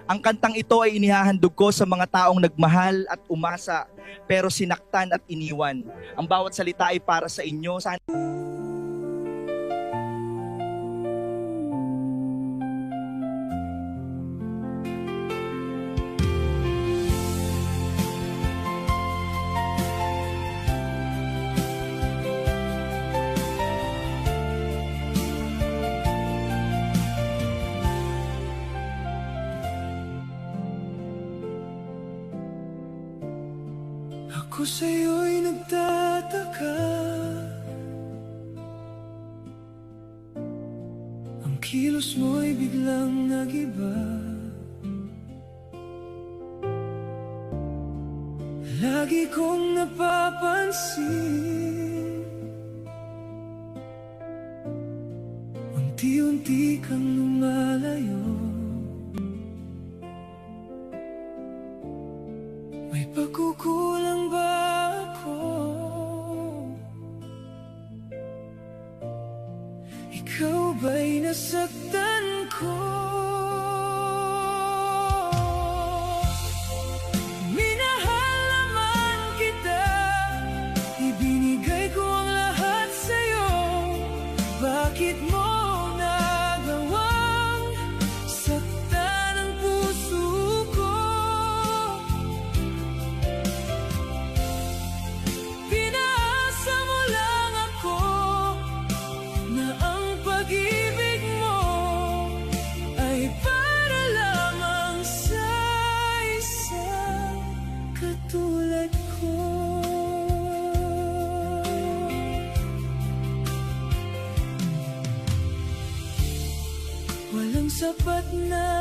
Ang kantang ito ay inihahandog ko sa mga taong nagmahal at umasa, pero sinaktan at iniwan. Ang bawat salita ay para sa inyo. Sana ako sa'yo'y nagtataka. Ang kilos mo'y biglang nagiba. Lagi kong napapansin, unti-unti kang lumalayo. May pagkukulang ba ako? Ikaw ba'y nasaktan ko? Minahal naman kita, ibinigay ko ang lahat sa'yo. Bakit mo nagawang saktan ang puso ko? Pinaasa mo lang ako na ang pag-ibig mo ay para lamang sa isang katulad ko. Walang sapat na